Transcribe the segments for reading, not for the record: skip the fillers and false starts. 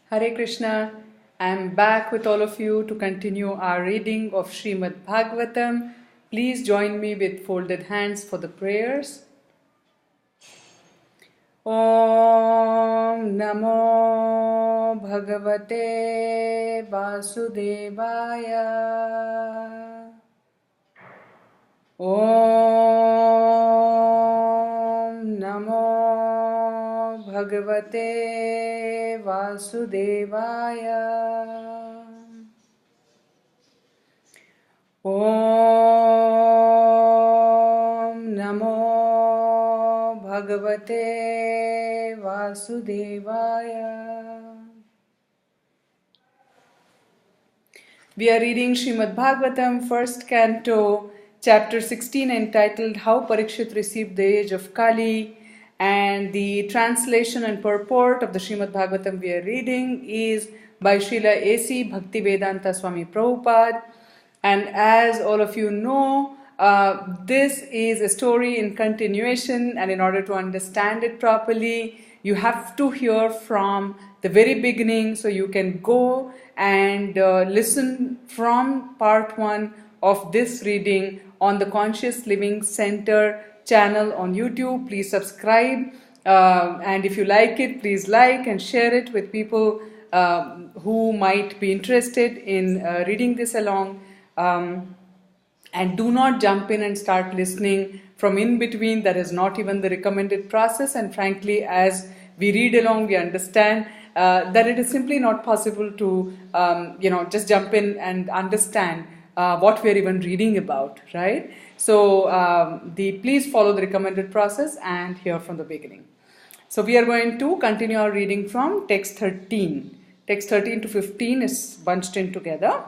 Hare Krishna. I am back with all of you to continue our reading of Srimad Bhagavatam. Please join me with folded hands for the prayers. Om Namo Bhagavate Vasudevaya. Om Namo Bhagavate Vasudevaya. Om Namo Bhagavate Vasudevaya. We are reading Srimad Bhagavatam, first canto, chapter 16, entitled How Parikshit Received the Age of Kali. And the translation and purport of the Srimad Bhagavatam we are reading is by Srila A.C. Bhaktivedanta Swami Prabhupada. And as all of you know, this is a story in continuation, and in order to understand it properly, you have to hear from the very beginning. So you can go and listen from part 1 of this reading on the Conscious Living Center channel on YouTube. Please subscribe, and if you like it, please like and share it with people who might be interested in reading this along. And do not jump in and start listening from in between. That is not even the recommended process. And frankly, as we read along, we understand that it is simply not possible to just jump in and understand what we are even reading about, right? So please follow the recommended process and hear from the beginning. So we are going to continue our reading from text 13. Text 13 to 15 is bunched in together.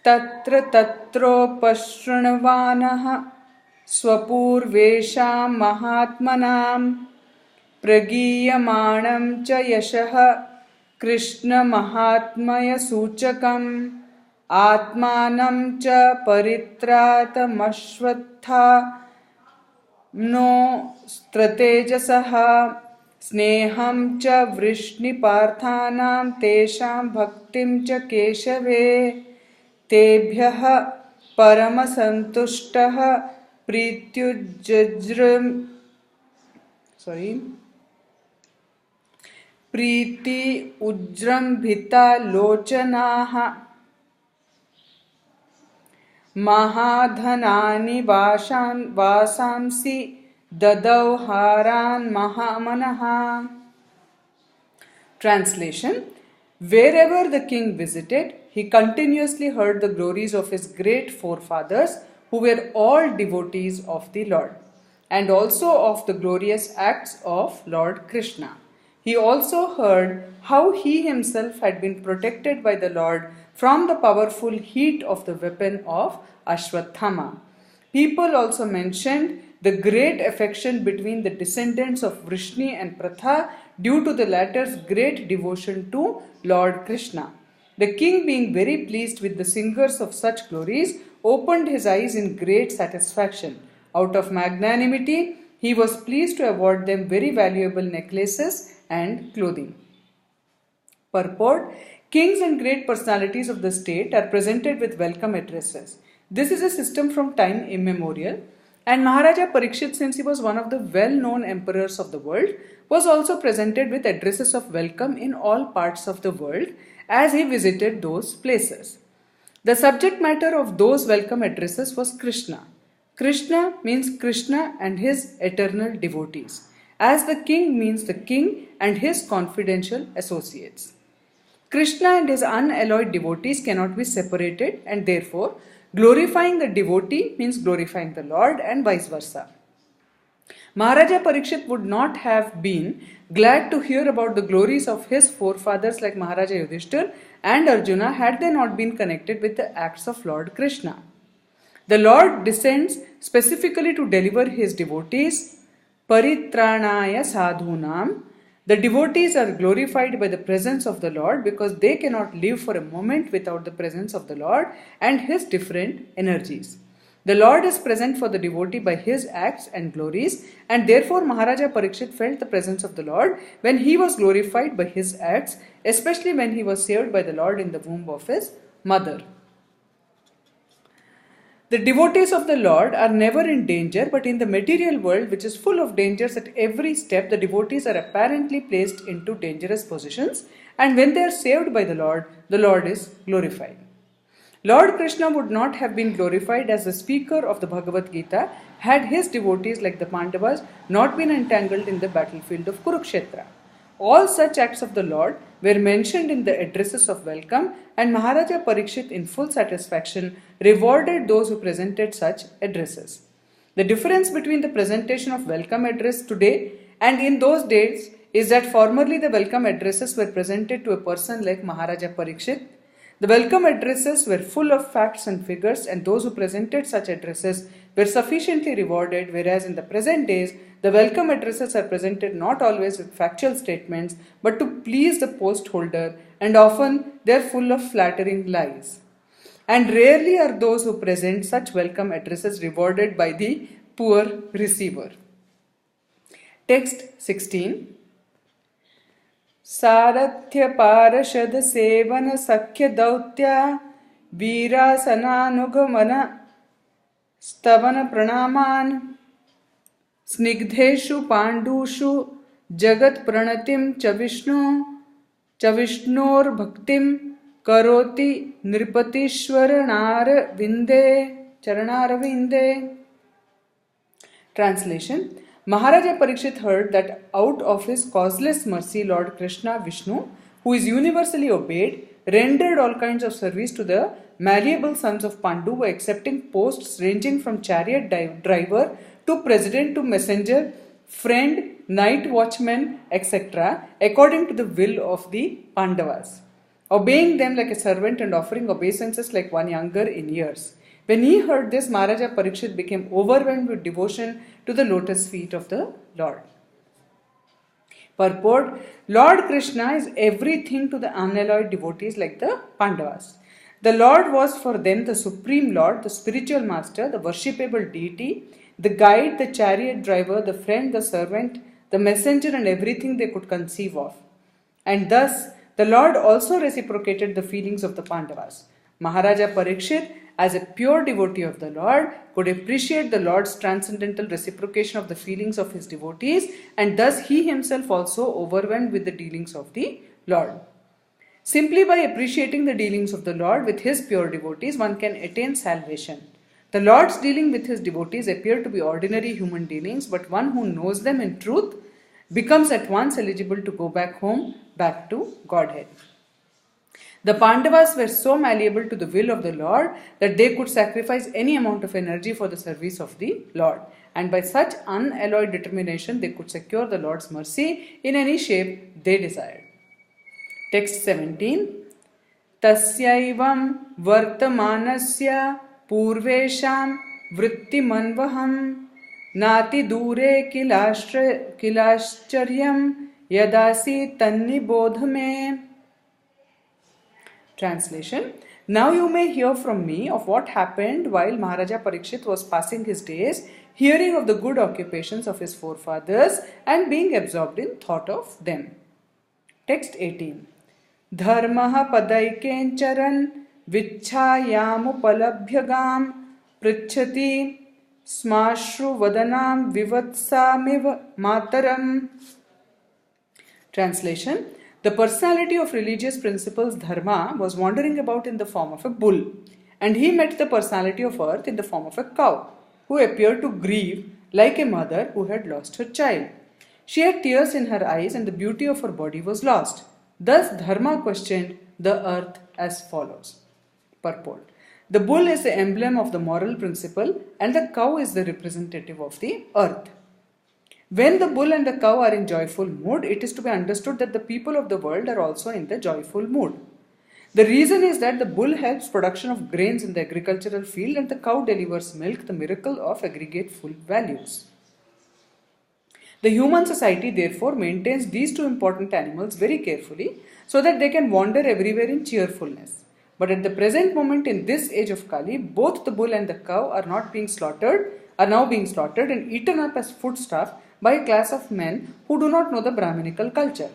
Tatra tatropashrunvanah swapurvesham mahatmanam pragiyamanam cha yashah Krishna mahatmaya suchakam atmanam cha paritratamashvatha no stratejasaha sneham cha vrishniparthanam tesham bhaktim cha keshave tebhyah paramasantustah प्रीति उज्रंभिता लोचनाः महाधनानि वासांसि ददौ हारान् महामनः. Translation: Wherever the king visited, he continuously heard the glories of his great forefathers, who were all devotees of the Lord, and also of the glorious acts of Lord Krishna. He also heard how he himself had been protected by the Lord from the powerful heat of the weapon of Ashwathama. People also mentioned the great affection between the descendants of Vrishni and Pratha due to the latter's great devotion to Lord Krishna. The king, being very pleased with the singers of such glories, opened his eyes in great satisfaction. Out of magnanimity, he was pleased to award them very valuable necklaces and clothing. Purport: Kings and great personalities of the state are presented with welcome addresses. This is a system from time immemorial, and Maharaja Parikshit, since he was one of the well-known emperors of the world, was also presented with addresses of welcome in all parts of the world as he visited those places. The subject matter of those welcome addresses was Krishna. Krishna means Krishna and his eternal devotees, as the king means the king and his confidential associates. Krishna and his unalloyed devotees cannot be separated, and therefore glorifying the devotee means glorifying the Lord, and vice versa. Maharaja Parikshit would not have been glad to hear about the glories of his forefathers like Maharaja Yudhishthir and Arjuna had they not been connected with the acts of Lord Krishna. The Lord descends specifically to deliver his devotees. Paritranaya sadhunam. The devotees are glorified by the presence of the Lord because they cannot live for a moment without the presence of the Lord and his different energies. The Lord is present for the devotee by his acts and glories, and therefore Maharaja Parikshit felt the presence of the Lord when he was glorified by his acts, especially when he was saved by the Lord in the womb of his mother. The devotees of the Lord are never in danger, but in the material world, which is full of dangers at every step, the devotees are apparently placed into dangerous positions, and when they are saved by the Lord is glorified. Lord Krishna would not have been glorified as the speaker of the Bhagavad Gita had his devotees like the Pandavas not been entangled in the battlefield of Kurukshetra. All such acts of the Lord were mentioned in the addresses of welcome, and Maharaja Parikshit, in full satisfaction, rewarded those who presented such addresses. The difference between the presentation of welcome address today and in those days is that formerly the welcome addresses were presented to a person like Maharaja Parikshit. The welcome addresses were full of facts and figures, and those who presented such addresses were sufficiently rewarded, whereas in the present days, the welcome addresses are presented not always with factual statements, but to please the post holder, and often they are full of flattering lies. And rarely are those who present such welcome addresses rewarded by the poor receiver. Text 16. सारथ्य पार्षद seven सख्य दौत्या वीरासनानुगमन स्तवन प्रणामान स्निग्धेषु पाण्डुषु जगत् प्रणतिं च विष्णोर्भक्तिं करोति नृपतीश्वरनारविन्दे चरणारविन्दे. Translation. Maharaja Parikshit heard that out of his causeless mercy, Lord Krishna Vishnu, who is universally obeyed, rendered all kinds of service to the malleable sons of Pandu by accepting posts ranging from chariot driver to president to messenger, friend, night watchman, etc., according to the will of the Pandavas, obeying them like a servant and offering obeisances like one younger in years. When he heard this, Maharaja Parikshit became overwhelmed with devotion to the lotus feet of the Lord. Purport: Lord Krishna is everything to the unalloyed devotees like the Pandavas. The Lord was for them the supreme Lord, the spiritual master, the worshipable deity, the guide, the chariot driver, the friend, the servant, the messenger, and everything they could conceive of. And thus, the Lord also reciprocated the feelings of the Pandavas. Maharaja Parikshit, as a pure devotee of the Lord, could appreciate the Lord's transcendental reciprocation of the feelings of his devotees, and thus he himself also overwhelmed with the dealings of the Lord. Simply by appreciating the dealings of the Lord with his pure devotees, one can attain salvation. The Lord's dealing with his devotees appear to be ordinary human dealings, but one who knows them in truth becomes at once eligible to go back home, back to Godhead. The Pandavas were so malleable to the will of the Lord that they could sacrifice any amount of energy for the service of the Lord, and by such unalloyed determination they could secure the Lord's mercy in any shape they desired. Text 17. Tasyaivam vartamanasya purvesham vrittimanvaham nati dure kilascharyam yadasi tannibodhame. Translation. Now you may hear from me of what happened while Maharaja Parikshit was passing his days, hearing of the good occupations of his forefathers and being absorbed in thought of them. Text 18. Dharmaha padaikencharan vichhayamupalabhyagam pritchati smashru vadanam vivatsamiv mataram. Translation. The personality of religious principles Dharma was wandering about in the form of a bull, and he met the personality of earth in the form of a cow, who appeared to grieve like a mother who had lost her child. She had tears in her eyes and the beauty of her body was lost. Thus Dharma questioned the earth as follows. Purport. The bull is the emblem of the moral principle and the cow is the representative of the earth. When the bull and the cow are in joyful mood, it is to be understood that the people of the world are also in the joyful mood. The reason is that the bull helps production of grains in the agricultural field and the cow delivers milk, the miracle of aggregate full values. The human society therefore maintains these two important animals very carefully so that they can wander everywhere in cheerfulness. But at the present moment in this age of Kali, both the bull and the cow are now being slaughtered and eaten up as foodstuff by a class of men who do not know the Brahminical culture.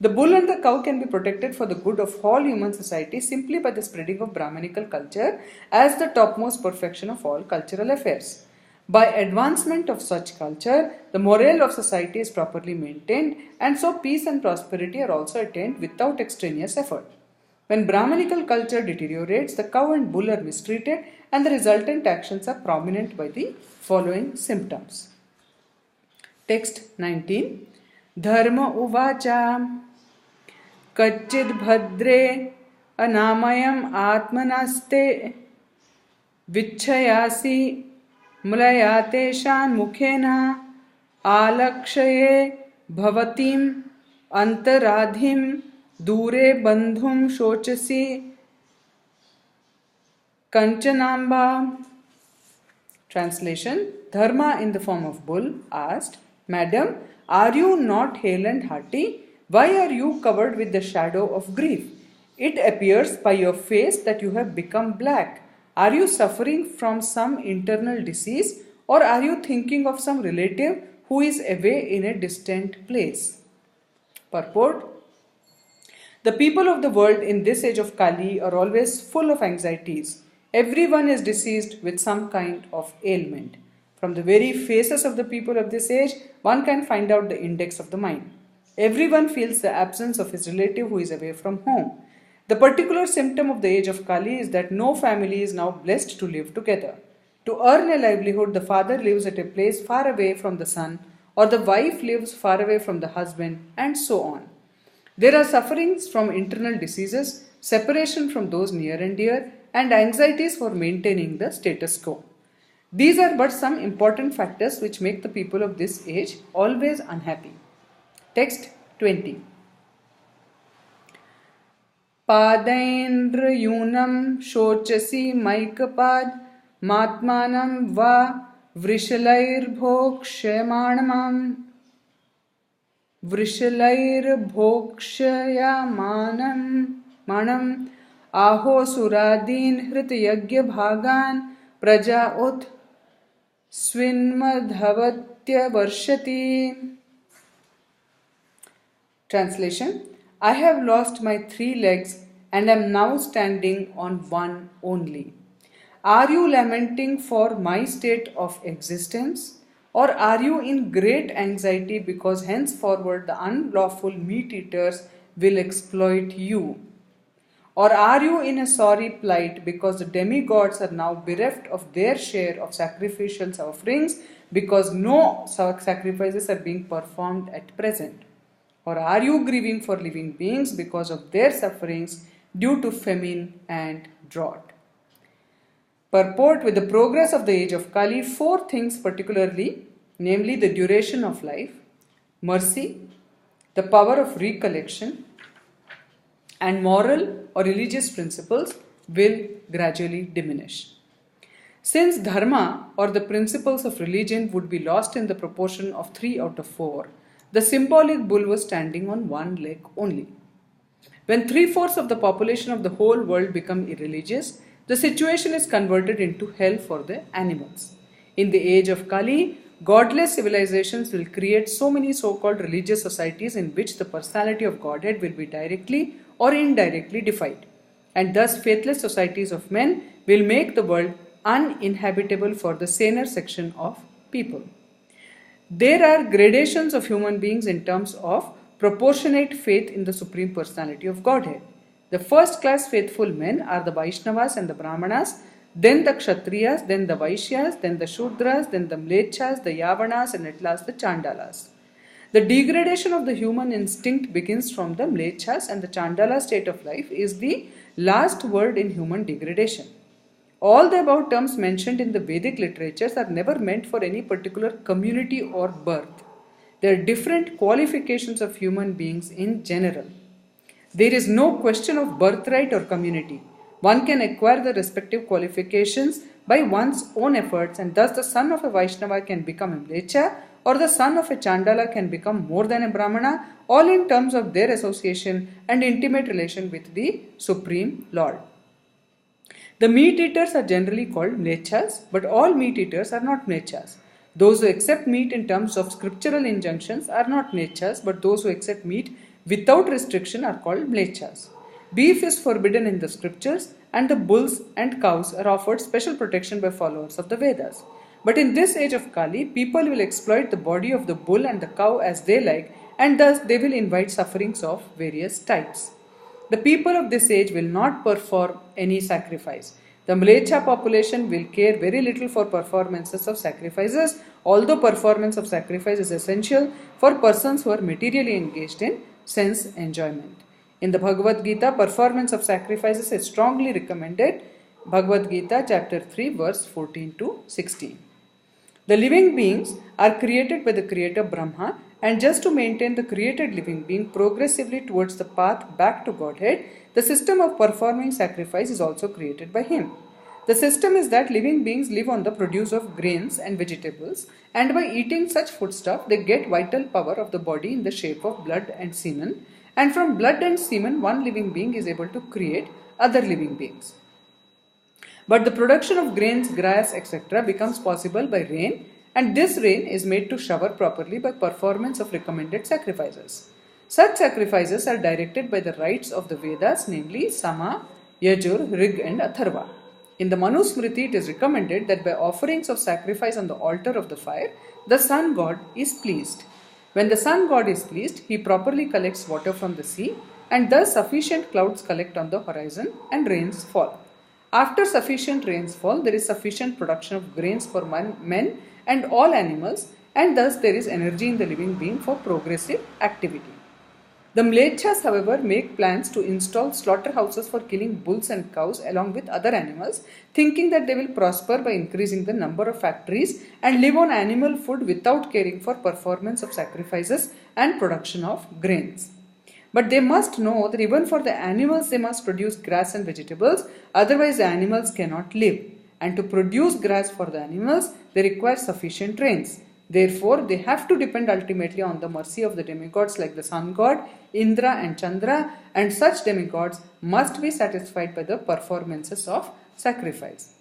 The bull and the cow can be protected for the good of all human society simply by the spreading of Brahminical culture as the topmost perfection of all cultural affairs. By advancement of such culture, the morale of society is properly maintained, and so peace and prosperity are also attained without extraneous effort. When Brahminical culture deteriorates, the cow and bull are mistreated, and the resultant actions are prominent by the following symptoms. Text 19. Dharma uvacha kachid bhadre anamayam atmanaste vichayasi mulayateshan mukhena alakshaye bhavatim antaradhim dure bandhum shochasi kanchanamba. Translation. Dharma in the form of bull asked, Madam, are you not hale and hearty? Why are you covered with the shadow of grief? It appears by your face that you have become black. Are you suffering from some internal disease, or are you thinking of some relative who is away in a distant place? Purport. The people of the world in this age of Kali are always full of anxieties. Everyone is diseased with some kind of ailment. From the very faces of the people of this age, one can find out the index of the mind. Everyone feels the absence of his relative who is away from home. The particular symptom of the age of Kali is that no family is now blessed to live together. To earn a livelihood, the father lives at a place far away from the son, or the wife lives far away from the husband, and so on. There are sufferings from internal diseases, separation from those near and dear, and anxieties for maintaining the status quo. These are but some important factors which make the people of this age always unhappy. Text 20. Padaindra yunam shochasi maikapad matmanam va vrishalair bhokshayamanam manam aho suradin hritayagya bhagan praja ut svinmadhavatya varshati. Translation. I have lost my 3 legs and am now standing on one only. Are you lamenting for my state of existence? Or are you in great anxiety because henceforward the unlawful meat eaters will exploit you? Or are you in a sorry plight because the demigods are now bereft of their share of sacrificial offerings because no sacrifices are being performed at present? Or are you grieving for living beings because of their sufferings due to famine and drought? Purport. With the progress of the age of Kali, 4 things particularly, namely the duration of life, mercy, the power of recollection, and moral or religious principles will gradually diminish. Since dharma or the principles of religion would be lost in the proportion of 3 out of 4, the symbolic bull was standing on one leg only. When 3/4 of the population of the whole world become irreligious, the situation is converted into hell for the animals. In the age of Kali, godless civilizations will create so many so-called religious societies in which the personality of Godhead will be directly or indirectly defied, and thus faithless societies of men will make the world uninhabitable for the saner section of people. There are gradations of human beings in terms of proportionate faith in the Supreme Personality of Godhead. The first class faithful men are the Vaishnavas and the Brahmanas, then the Kshatriyas, then the Vaishyas, then the Shudras, then the Mlechas, the Yavanas, and at last the Chandalas. The degradation of the human instinct begins from the Mlechas, and the Chandala state of life is the last word in human degradation. All the above terms mentioned in the Vedic literatures are never meant for any particular community or birth. They are different qualifications of human beings in general. There is no question of birthright or community. One can acquire the respective qualifications by one's own efforts, and thus the son of a Vaishnava can become a Mlecha, or the son of a Chandala can become more than a Brahmana, all in terms of their association and intimate relation with the Supreme Lord. The meat eaters are generally called mlechas, but all meat eaters are not mlechas. Those who accept meat in terms of scriptural injunctions are not mlechas, but those who accept meat without restriction are called mlechas. Beef is forbidden in the scriptures, and the bulls and cows are offered special protection by followers of the Vedas. But in this age of Kali, people will exploit the body of the bull and the cow as they like, and thus they will invite sufferings of various types. The people of this age will not perform any sacrifice. The Mlecha population will care very little for performances of sacrifices, although performance of sacrifice is essential for persons who are materially engaged in sense enjoyment. In the Bhagavad Gita, performance of sacrifices is strongly recommended. Bhagavad Gita chapter 3 verse 14 to 16. The living beings are created by the Creator Brahma, and just to maintain the created living being progressively towards the path back to Godhead, the system of performing sacrifice is also created by Him. The system is that living beings live on the produce of grains and vegetables, and by eating such foodstuff they get vital power of the body in the shape of blood and semen, and from blood and semen one living being is able to create other living beings. But the production of grains, grass, etc. becomes possible by rain, and this rain is made to shower properly by performance of recommended sacrifices. Such sacrifices are directed by the rites of the Vedas, namely Sama, Yajur, Rig and Atharva. In the Manusmriti, it is recommended that by offerings of sacrifice on the altar of the fire, the sun god is pleased. When the sun god is pleased, he properly collects water from the sea, and thus sufficient clouds collect on the horizon and rains fall. After sufficient rains fall, there is sufficient production of grains for men and all animals, and thus there is energy in the living being for progressive activity. The Mlechas, however, make plans to install slaughterhouses for killing bulls and cows along with other animals, thinking that they will prosper by increasing the number of factories and live on animal food without caring for performance of sacrifices and production of grains. But they must know that even for the animals they must produce grass and vegetables, otherwise the animals cannot live. And to produce grass for the animals, they require sufficient rains. Therefore, they have to depend ultimately on the mercy of the demigods like the sun god, Indra and Chandra, and such demigods must be satisfied by the performances of sacrifice.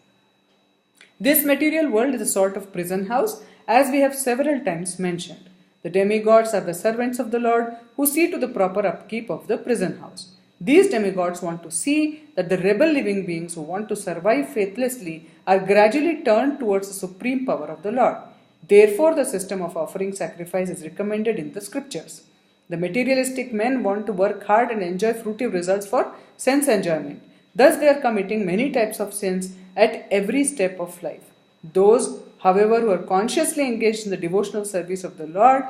This material world is a sort of prison house, as we have several times mentioned. The demigods are the servants of the Lord who see to the proper upkeep of the prison house. These demigods want to see that the rebel living beings who want to survive faithlessly are gradually turned towards the supreme power of the Lord. Therefore, the system of offering sacrifice is recommended in the scriptures. The materialistic men want to work hard and enjoy fruitive results for sense enjoyment. Thus, they are committing many types of sins at every step of life. Those, however, who are consciously engaged in the devotional service of the Lord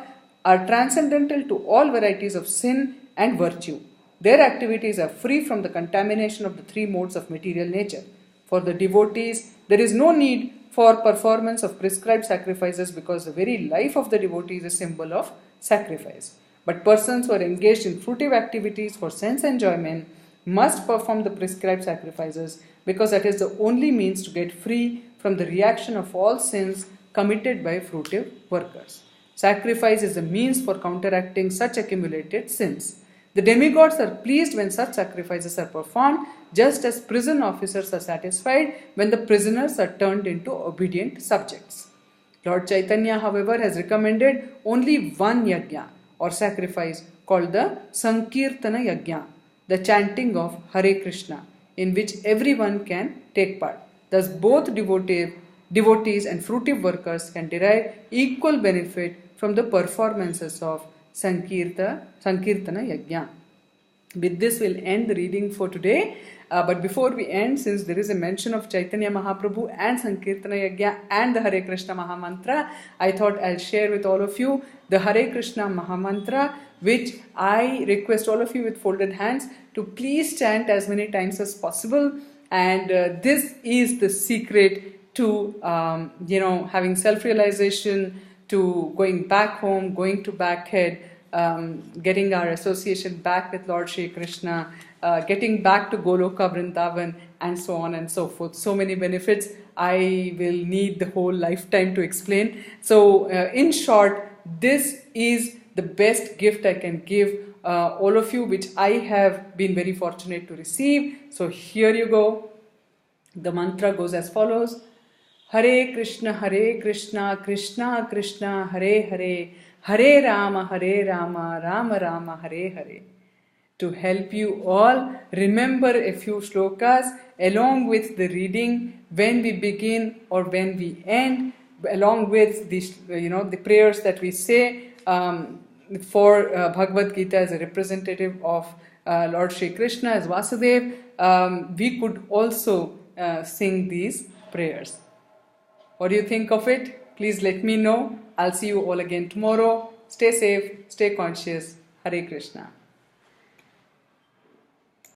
are transcendental to all varieties of sin and virtue. Their activities are free from the contamination of the three modes of material nature. For the devotees, there is no need for performance of prescribed sacrifices because the very life of the devotee is a symbol of sacrifice. But persons who are engaged in fruitive activities for sense enjoyment must perform the prescribed sacrifices because that is the only means to get free from the reaction of all sins committed by fruitive workers. Sacrifice is a means for counteracting such accumulated sins. The demigods are pleased when such sacrifices are performed, just as prison officers are satisfied when the prisoners are turned into obedient subjects. Lord Chaitanya, however, has recommended only one yajna or sacrifice called the Sankirtana Yajna, the chanting of Hare Krishna, in which everyone can take part. Thus, both devotees and fruitive workers can derive equal benefit from the performances of Sankirtana Yajna. With this, we'll end the reading for today. But before we end, since there is a mention of Chaitanya Mahaprabhu and Sankirtana Yajna and the Hare Krishna Mahamantra, I thought I'll share with all of you the Hare Krishna Mahamantra, which I request all of you with folded hands to please chant as many times as possible. And this is the secret to, having self-realization, to going back home, going to Backhead, getting our association back with Lord Shri Krishna, getting back to Goloka Vrindavan, and so on and so forth. So many benefits. I will need the whole lifetime to explain. So in short, this is the best gift I can give all of you, which I have been very fortunate to receive. So here you go. The mantra goes as follows: Hare Krishna, Krishna Krishna, Hare Hare, Hare Rama, Rama Rama, Hare Hare. To help you all remember a few shlokas along with the reading when we begin or when we end, along with the prayers that we say for Bhagavad Gita as a representative of Lord Shri Krishna as Vasudev, we could also sing these prayers. What do you think of it? Please let me know. I'll see you all again tomorrow. Stay safe, stay conscious. Hare Krishna.